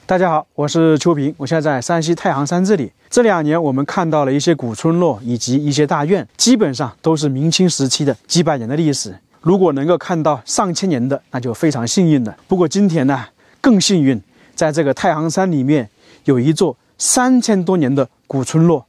大家好，我是秋平，我现在在山西太行山这里。这2年我们看到了一些古村落以及一些大院，基本上都是明清时期的几百年的历史。如果能够看到上千年的，那就非常幸运了。不过今天呢，更幸运，在这个太行山里面有一座3000多年的古村落。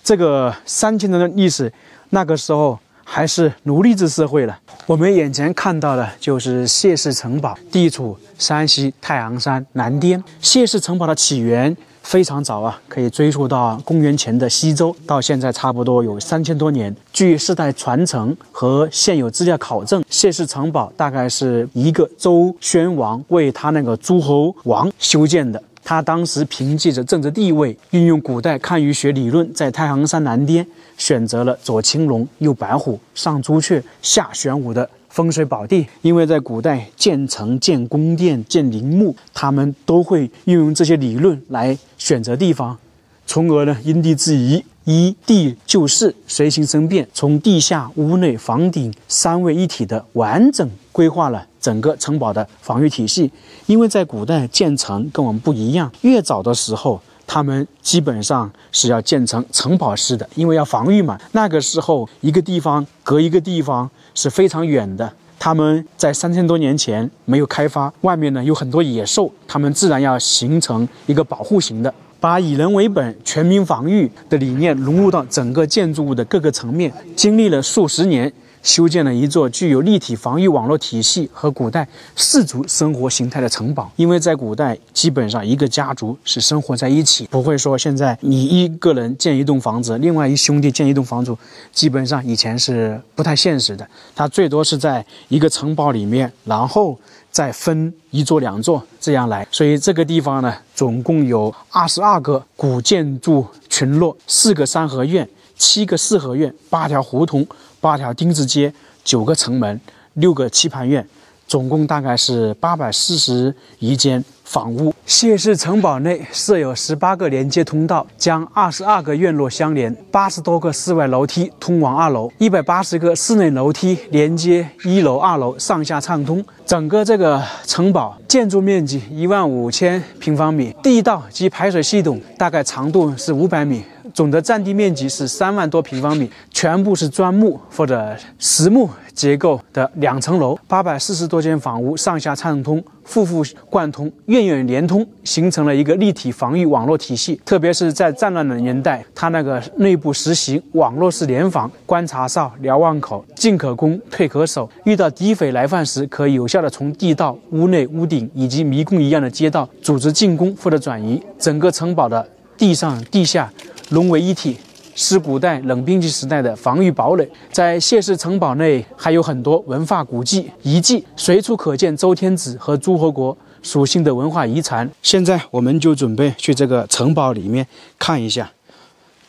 这个3000年的历史，那个时候还是奴隶制社会了。我们眼前看到的就是谢氏城堡，地处山西太行山南巅。谢氏城堡的起源非常早啊，可以追溯到公元前的西周，到现在差不多有3000多年。据世代传承和现有资料考证，谢氏城堡大概是一个周宣王为他那个诸侯王修建的。他当时凭借着政治地位，运用古代堪舆学理论，在太行山南巅选择了左青龙、右白虎、上朱雀、下玄武的风水宝地。因为在古代建城、建宫殿、建陵墓，他们都会运用这些理论来选择地方，从而呢因地制宜，依地就势，随形生变，从地下、屋内、房顶3位一体的完整规划了整个城堡的防御体系。因为在古代建城跟我们不一样，越早的时候他们基本上是要建成城堡式的，因为要防御嘛。那个时候一个地方隔一个地方是非常远的，他们在3000多年前没有开发，外面呢有很多野兽，他们自然要形成一个保护型的，把以人为本、全民防御的理念融入到整个建筑物的各个层面。经历了数十年，修建了一座具有立体防御网络体系和古代氏族生活形态的城堡。因为在古代基本上一个家族是生活在一起，不会说现在你一个人建一栋房子，另外一兄弟建一栋房子，基本上以前是不太现实的。它最多是在一个城堡里面，然后再分1座2座这样来。所以这个地方呢，总共有22个古建筑群落，4个三合院、7个四合院、8条胡同、8条丁字街、9个城门、6个棋盘院，总共大概是840余间房屋。谢氏城堡内设有18个连接通道，将22个院落相连，80多个室外楼梯通往2楼，180个室内楼梯连接1楼、2楼，上下畅通。整个这个城堡建筑面积15000平方米，地道及排水系统大概长度是500米，总的占地面积是3万多平方米，全部是砖木或者实木结构的2层楼，840多间房屋，上下畅通，户户贯通，院院连通，形成了一个立体防御网络体系。特别是在战乱的年代，它那个内部实行网络式联防，观察哨、瞭望口，进可攻，退可守。遇到敌匪来犯时，可以有效的从地道、屋内、屋顶以及迷宫一样的街道组织进攻或者转移。整个城堡的地上、地下融为一体，是古代冷兵器时代的防御堡垒。在谢氏城堡内还有很多文化古迹遗迹，随处可见周天子和诸侯国属性的文化遗产。现在我们就准备去这个城堡里面看一下。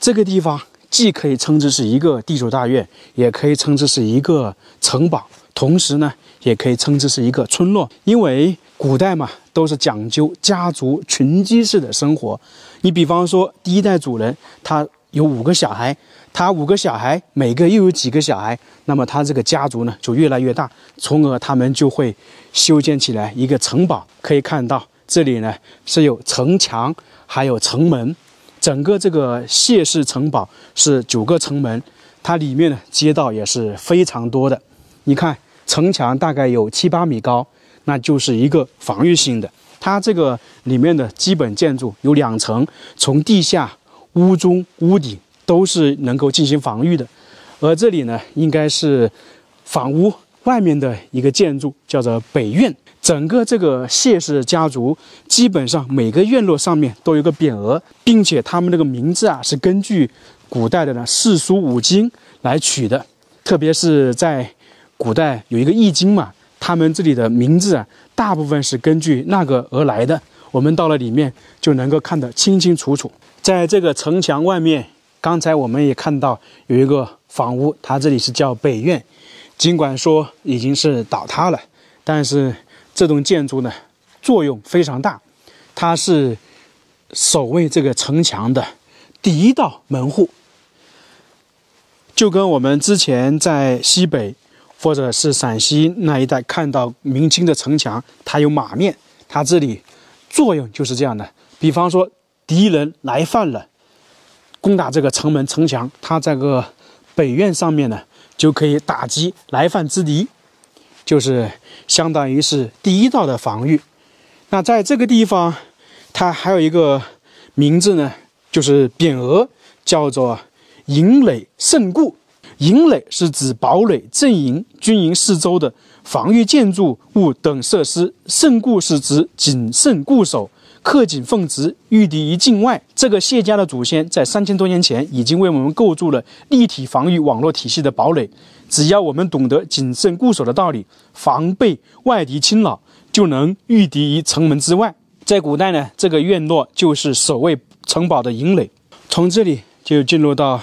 这个地方既可以称之是一个地主大院，也可以称之是一个城堡，同时呢也可以称之是一个村落。因为古代嘛，都是讲究家族群居式的生活。你比方说第一代主人他有5个小孩，他5个小孩每个又有几个小孩，那么他这个家族呢就越来越大，从而他们就会修建起来一个城堡。可以看到这里呢是有城墙还有城门，整个这个谢氏城堡是9个城门，它里面的街道也是非常多的。你看城墙大概有7、8米高，那就是一个防御性的。它这个里面的基本建筑有2层，从地下、屋中、屋顶都是能够进行防御的。而这里呢，应该是房屋外面的一个建筑，叫做北院。整个这个谢氏家族基本上每个院落上面都有个匾额，并且他们这个名字啊是根据古代的四书五经来取的。特别是在古代有一个易经嘛，他们这里的名字啊大部分是根据那个而来的。我们到了里面就能够看得清清楚楚。在这个城墙外面，刚才我们也看到有一个房屋，它这里是叫北院。尽管说已经是倒塌了，但是这栋建筑呢作用非常大，它是守卫这个城墙的第一道门户。就跟我们之前在西北或者是陕西那一带看到明清的城墙，它有马面，它这里作用就是这样的。比方说敌人来犯了，攻打这个城门城墙，它这个北院上面呢就可以打击来犯之敌，就是相当于是第一道的防御。那在这个地方，它还有一个名字呢，就是匾额，叫做营垒胜固。营垒是指堡垒、阵营、军营四周的防御建筑物等设施，胜固是指谨慎固守，恪谨奉职，御敌于境外。这个谢家的祖先在3000多年前已经为我们构筑了立体防御网络体系的堡垒。只要我们懂得谨慎固守的道理，防备外敌侵扰，就能御敌于城门之外。在古代呢，这个院落就是守卫城堡的营垒。从这里就进入到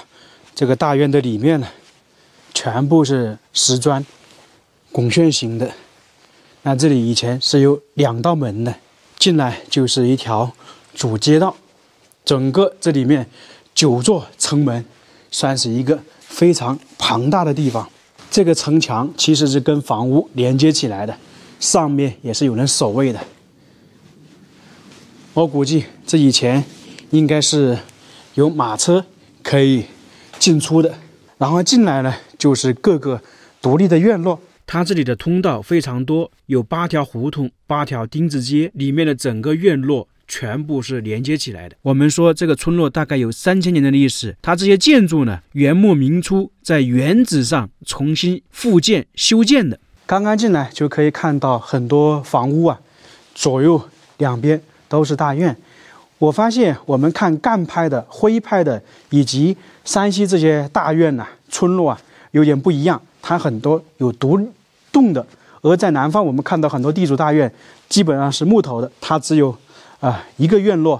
这个大院的里面了，全部是石砖拱券型的。那这里以前是有2道门的，进来就是一条主街道。整个这里面9座城门，算是一个非常庞大的地方。这个城墙其实是跟房屋连接起来的，上面也是有人守卫的。我估计这以前应该是有马车可以进出的。然后进来呢，就是各个独立的院落。它这里的通道非常多，有8条胡同、8条丁字街，里面的整个院落全部是连接起来的。我们说这个村落大概有3000年的历史，它这些建筑呢，元末明初在原址上重新复建修建的。刚刚进来就可以看到很多房屋啊，左右两边都是大院。我发现我们看赣派的、徽派的以及山西这些大院呐、村落啊，有点不一样，它很多有独栋的。而在南方，我们看到很多地主大院基本上是木头的，它只有一个院落，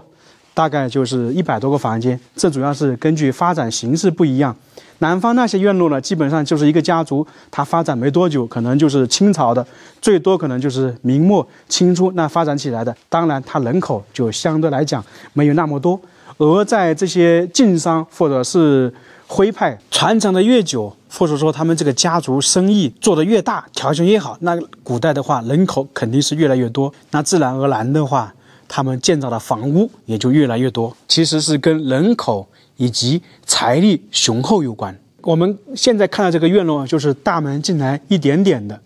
大概就是100多个房间。这主要是根据发展形势不一样。南方那些院落呢，基本上就是一个家族，它发展没多久，可能就是清朝的，最多可能就是明末清初那发展起来的。当然，它人口就相对来讲没有那么多。而在这些晋商或者是徽派传承的越久，或者说他们这个家族生意做得越大，条件越好，那古代的话人口肯定是越来越多，那自然而然的话，他们建造的房屋也就越来越多。其实是跟人口以及财力雄厚有关。我们现在看到这个院落，就是大门进来一点点的，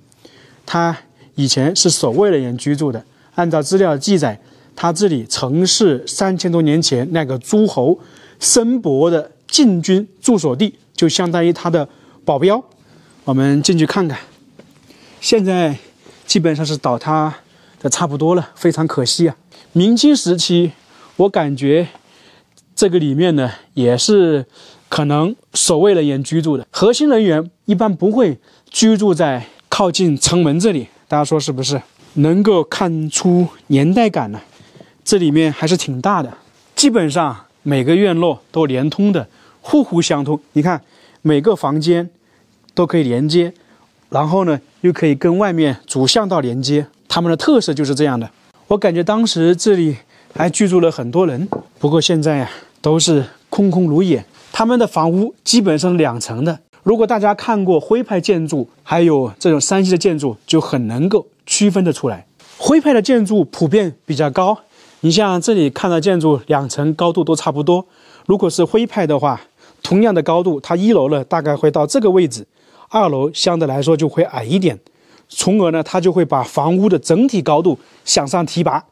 它以前是守卫人员居住的。按照资料记载，它这里曾是3000多年前那个诸侯申伯的禁军驻守地，就相当于他的保镖。我们进去看看，现在基本上是倒塌的差不多了，非常可惜啊。明清时期，我感觉这个里面呢，也是可能守卫人员居住的，核心人员一般不会居住在靠近城门这里，大家说是不是？能够看出年代感呢，这里面还是挺大的，基本上每个院落都连通的，户户相通。你看每个房间都可以连接，然后呢又可以跟外面主巷道连接，他们的特色就是这样的。我感觉当时这里还居住了很多人，不过现在都是空空如也。他们的房屋基本上2层的。如果大家看过徽派建筑，还有这种山西的建筑，就很能够区分得出来。徽派的建筑普遍比较高，你像这里看到建筑2层高度都差不多。如果是徽派的话，同样的高度，它1楼呢大概会到这个位置，2楼相对来说就会矮一点，从而呢它就会把房屋的整体高度向上提拔。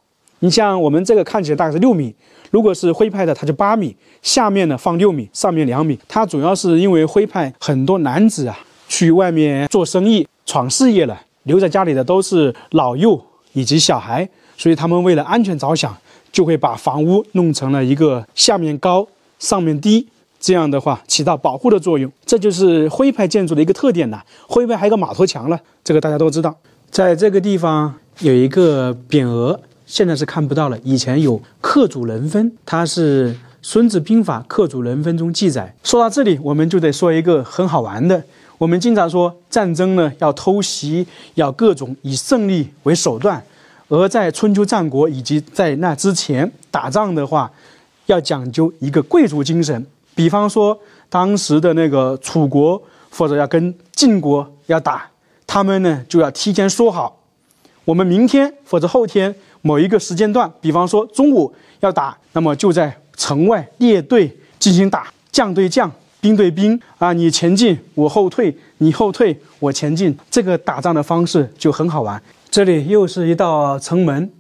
你像我们这个看起来大概是6米，如果是徽派的它就8米，下面呢放6米，上面2米。它主要是因为徽派很多男子啊去外面做生意闯事业了，留在家里的都是老幼以及小孩，所以他们为了安全着想，就会把房屋弄成了一个下面高上面低，这样的话起到保护的作用。这就是徽派建筑的一个特点呢。徽派还有一个马头墙了，这个大家都知道。在这个地方有一个匾额，现在是看不到了，以前有克主人分，它是《孙子兵法·克主人分》中记载。说到这里，我们就得说一个很好玩的。我们经常说战争呢要偷袭，要各种以胜利为手段，而在春秋战国以及在那之前打仗的话，要讲究一个贵族精神。比方说当时的那个楚国或者要跟晋国要打，他们呢就要提前说好，我们明天或者后天某一个时间段，比方说中午要打，那么就在城外列队进行打，将对将，兵对兵啊，你前进我后退，你后退我前进，这个打仗的方式就很好玩。这里又是一道城门，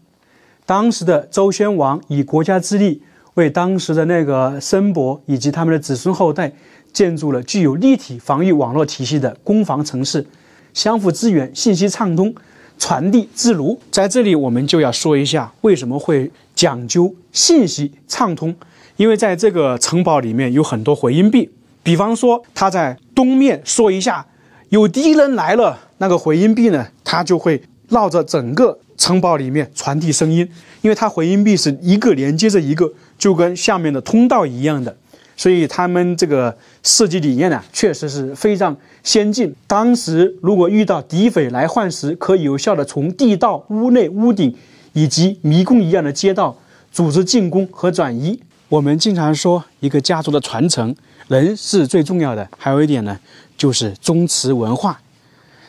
当时的周宣王以国家之力为当时的那个申伯以及他们的子孙后代建筑了具有立体防御网络体系的攻防城市，相互支援，信息畅通，传递自如。在这里我们就要说一下为什么会讲究信息畅通，因为在这个城堡里面有很多回音壁，比方说他在东面说一下有敌人来了，那个回音壁呢，它就会绕着整个城堡里面传递声音，因为它回音壁是一个连接着一个，就跟下面的通道一样的，所以他们这个设计理念呢，确实是非常先进。当时如果遇到敌匪来犯时，可以有效的从地道、屋内、屋顶以及迷宫一样的街道组织进攻和转移。我们经常说一个家族的传承，人是最重要的，还有一点呢，就是宗祠文化。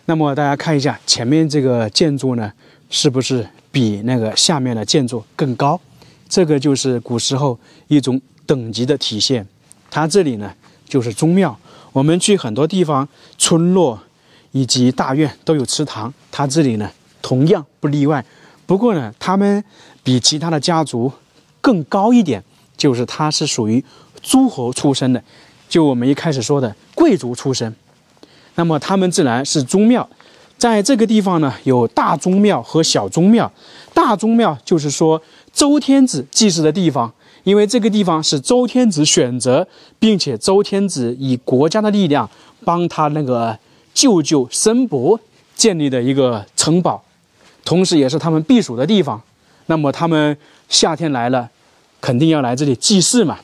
那么大家看一下前面这个建筑呢，是不是比那个下面的建筑更高？这个就是古时候一种等级的体现。它这里呢就是宗庙，我们去很多地方村落以及大院都有祠堂，它这里呢同样不例外。不过呢，他们比其他的家族更高一点，就是它是属于诸侯出身的，就我们一开始说的贵族出身。那么他们自然是宗庙。在这个地方呢，有大宗庙和小宗庙。大宗庙就是说周天子祭祀的地方，因为这个地方是周天子选择，并且周天子以国家的力量帮他那个舅舅申伯建立的一个城堡，同时也是他们避暑的地方。那么他们夏天来了，肯定要来这里祭祀嘛。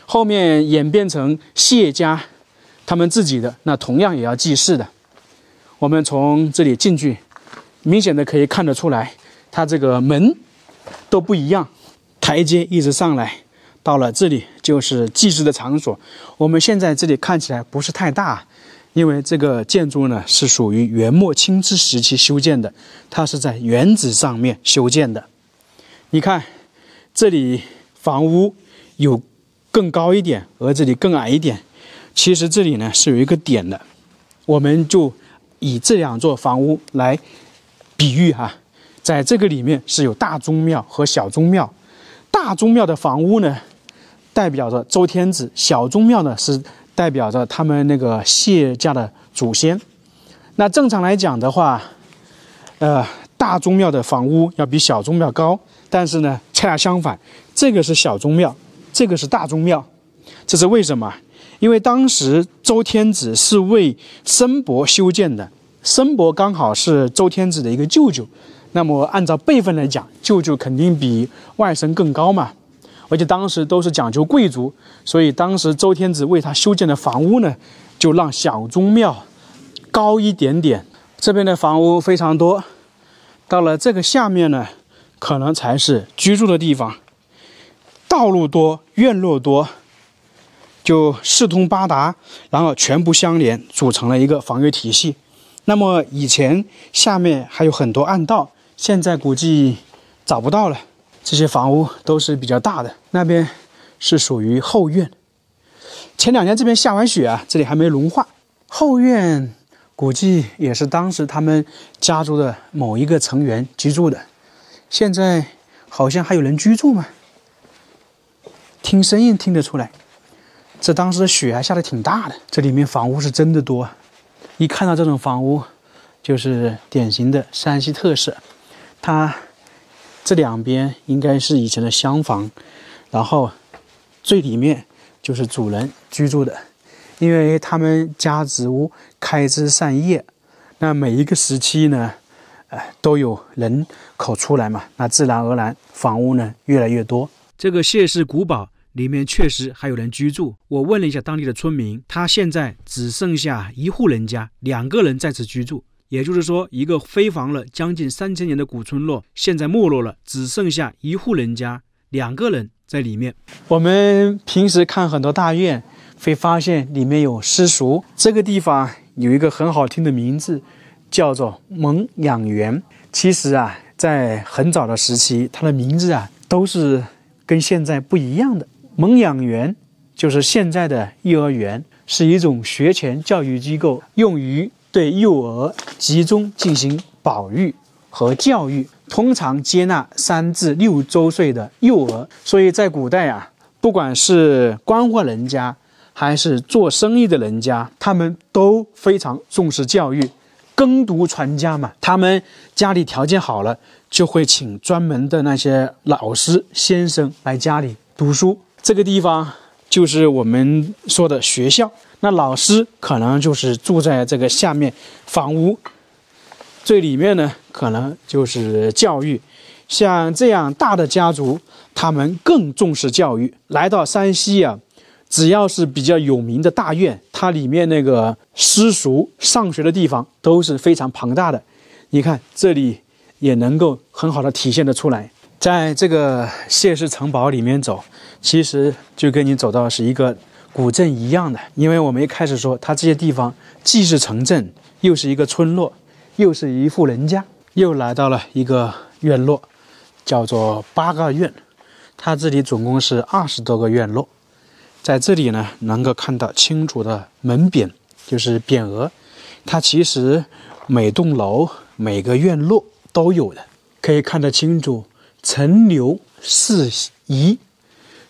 后面演变成谢家他们自己的，那同样也要祭祀的。我们从这里进去，明显的可以看得出来，它这个门都不一样，台阶一直上来，到了这里就是祭祀的场所。我们现在这里看起来不是太大，因为这个建筑呢是属于元末清治时期修建的，它是在原址上面修建的。你看这里房屋有更高一点，而这里更矮一点。其实这里呢是有一个点的，我们就以这两座房屋来比喻哈，在这个里面是有大宗庙和小宗庙。大宗庙的房屋呢，代表着周天子；小宗庙呢，是代表着他们那个谢家的祖先。那正常来讲的话，大宗庙的房屋要比小宗庙高，但是呢，恰恰相反，这个是小宗庙，这个是大宗庙。这是为什么？因为当时周天子是为申伯修建的，申伯刚好是周天子的一个舅舅，那么按照辈分来讲，舅舅肯定比外甥更高嘛。而且当时都是讲究贵族，所以当时周天子为他修建的房屋呢，就让小宗庙高一点点。这边的房屋非常多，到了这个下面呢，可能才是居住的地方。道路多，院落多，就四通八达，然后全部相连，组成了一个防御体系。那么以前下面还有很多暗道，现在估计找不到了。这些房屋都是比较大的，那边是属于后院。前2年这边下完雪啊，这里还没融化。后院估计也是当时他们家族的某一个成员居住的。现在好像还有人居住吗？听声音听得出来，这当时的雪还下得挺大的。这里面房屋是真的多，一看到这种房屋，就是典型的山西特色。它这两边应该是以前的厢房，然后最里面就是主人居住的。因为他们家族开枝散叶，那每一个时期呢，都有人口出来嘛，那自然而然房屋呢越来越多。这个谢氏古堡里面确实还有人居住，我问了一下当地的村民，他现在只剩下1户人家，2个人在此居住。也就是说，一个飞航了将近3000年的古村落，现在没落了，只剩下1户人家，2个人在里面。我们平时看很多大院，会发现里面有私塾。这个地方有一个很好听的名字，叫做蒙养园。其实啊，在很早的时期，它的名字啊都是跟现在不一样的。蒙养园就是现在的幼儿园，是一种学前教育机构，用于对幼儿集中进行保育和教育，通常接纳3至6周岁的幼儿。所以在古代啊，不管是官宦人家还是做生意的人家，他们都非常重视教育，耕读传家嘛。他们家里条件好了，就会请专门的那些老师先生来家里读书。这个地方就是我们说的学校，那老师可能就是住在这个下面房屋，最里面呢可能就是教育。像这样大的家族，他们更重视教育。来到山西啊，只要是比较有名的大院，它里面那个私塾上学的地方都是非常庞大的。你看这里也能够很好的体现得出来。在这个谢氏城堡里面走，其实就跟你走到是一个古镇一样的。因为我们一开始说，它这些地方既是城镇，又是一个村落，又是一户人家。又来到了一个院落，叫做八嘎院。它这里总共是20多个院落。在这里呢，能够看到清楚的门匾，就是匾额。它其实每栋楼每个院落都有的，可以看得清楚。陈留世遗，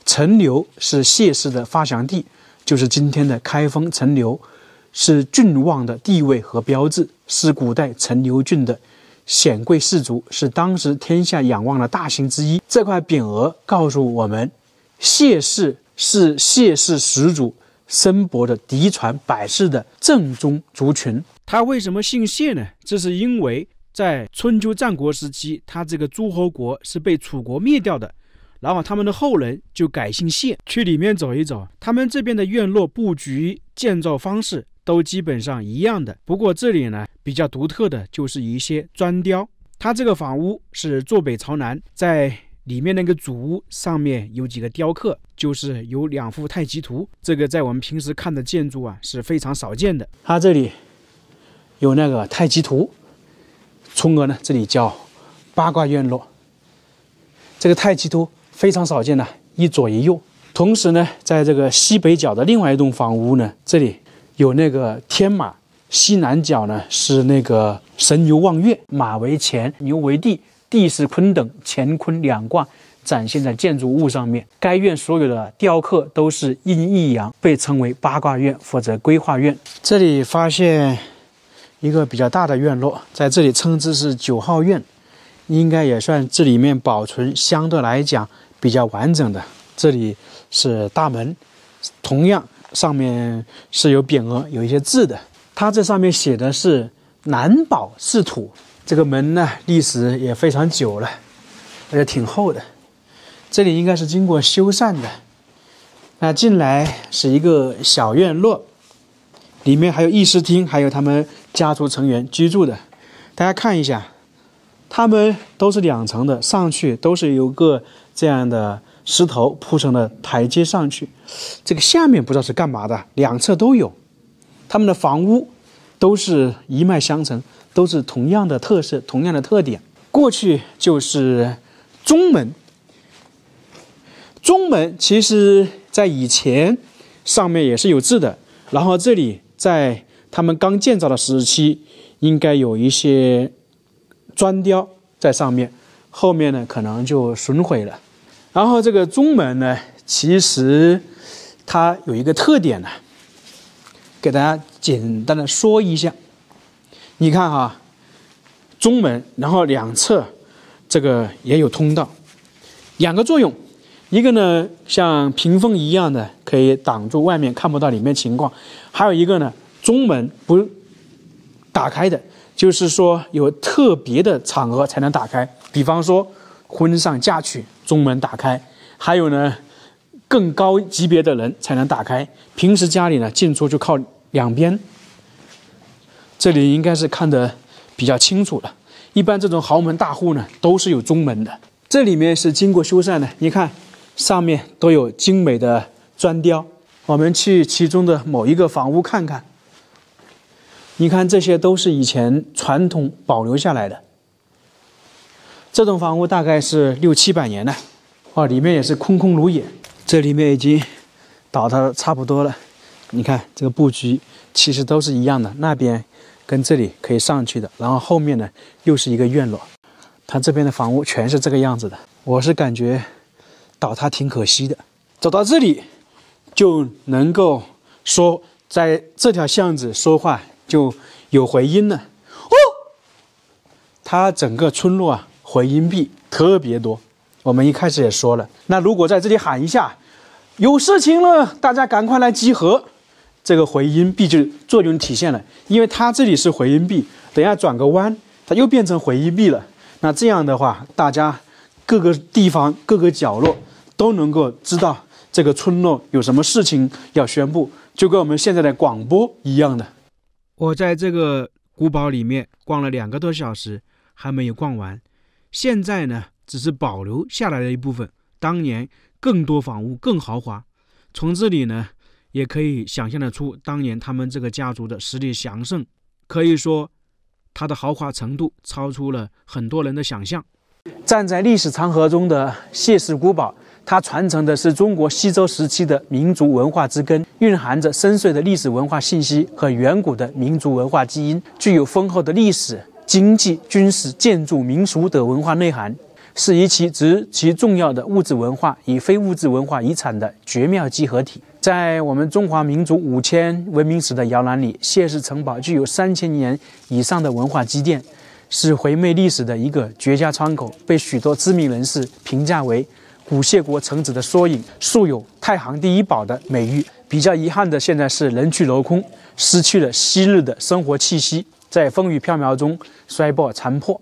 陈留是谢氏的发祥地，就是今天的开封陈留，是郡望的地位和标志，是古代陈留郡的显贵氏族，是当时天下仰望的大姓之一。这块匾额告诉我们，谢氏是谢氏始祖申伯的嫡传百氏的正宗族群。他为什么姓谢呢？这是因为在春秋战国时期，他这个诸侯国是被楚国灭掉的，然后他们的后人就改姓谢。去里面走一走，他们这边的院落布局、建造方式都基本上一样的。不过这里呢，比较独特的就是一些砖雕。它这个房屋是坐北朝南，在里面那个主屋上面有几个雕刻，就是有2幅太极图。这个在我们平时看的建筑啊是非常少见的。它这里有那个太极图，从而呢这里叫八卦院落。这个太极图非常少见的，一左一右。同时呢，在这个西北角的另外一栋房屋呢，这里有那个天马，西南角呢是那个神牛望月，马为乾，牛为地，地是坤等，乾坤2卦展现在建筑物上面。该院所有的雕刻都是阴一阳，被称为八卦院或者规划院。这里发现一个比较大的院落，在这里称之是9号院，应该也算这里面保存相对来讲比较完整的。这里是大门，同样上面是有匾额，有一些字的。它这上面写的是南宝仕土。这个门呢，历史也非常久了，而且挺厚的。这里应该是经过修缮的。那进来是一个小院落，里面还有议事厅，还有他们家族成员居住的。大家看一下，他们都是2层的，上去都是有个这样的石头铺成的台阶上去。这个下面不知道是干嘛的，2侧都有。他们的房屋都是一脉相承，都是同样的特色，同样的特点。过去就是中门，中门其实在以前上面也是有字的，然后这里在他们刚建造的时期应该有一些砖雕在上面，后面呢可能就损毁了。然后这个中门呢，其实它有一个特点呢，给大家简单的说一下。你看哈，中门，然后2侧这个也有通道，2个作用。一个呢像屏风一样的，可以挡住外面看不到里面情况。还有一个呢，中门不打开的，就是说有特别的场合才能打开，比方说婚丧嫁娶，中门打开。还有呢，更高级别的人才能打开，平时家里呢进出就靠2边。这里应该是看得比较清楚了。一般这种豪门大户呢都是有中门的。这里面是经过修缮的，你看上面都有精美的砖雕。我们去其中的某一个房屋看看，你看这些都是以前传统保留下来的。这栋房屋大概是6、700年了，哦，里面也是空空如也。这里面已经倒塌差不多了，你看这个布局其实都是一样的，那边跟这里可以上去的，然后后面呢又是一个院落。它这边的房屋全是这个样子的，我是感觉倒塌挺可惜的。走到这里就能够说，在这条巷子说话就有回音了。哦，它整个村落啊，回音壁特别多。我们一开始也说了，那如果在这里喊一下有事情了，大家赶快来集合，这个回音壁就作用体现了。因为它这里是回音壁，等一下转个弯，它又变成回音壁了。那这样的话，大家各个地方、各个角落都能够知道这个村落有什么事情要宣布，就跟我们现在的广播一样的。我在这个古堡里面逛了2个多小时，还没有逛完。现在呢，只是保留下来的一部分，当年更多房屋更豪华。从这里呢，也可以想象得出当年他们这个家族的实力强盛，可以说它的豪华程度超出了很多人的想象。站在历史长河中的谢氏古堡，它传承的是中国西周时期的民族文化之根，蕴含着深邃的历史文化信息和远古的民族文化基因，具有丰厚的历史、经济、军事、建筑、民俗等文化内涵，是一其极其重要的物质文化与非物质文化遗产的绝妙集合体。在我们中华民族5000文明史的摇篮里，谢氏城堡具有3000年以上的文化积淀，是回味历史的一个绝佳窗口，被许多知名人士评价为古谢国城址的缩影，素有太行第一堡的美誉。比较遗憾的现在是人去楼空，失去了昔日的生活气息，在风雨飘渺中衰败残破。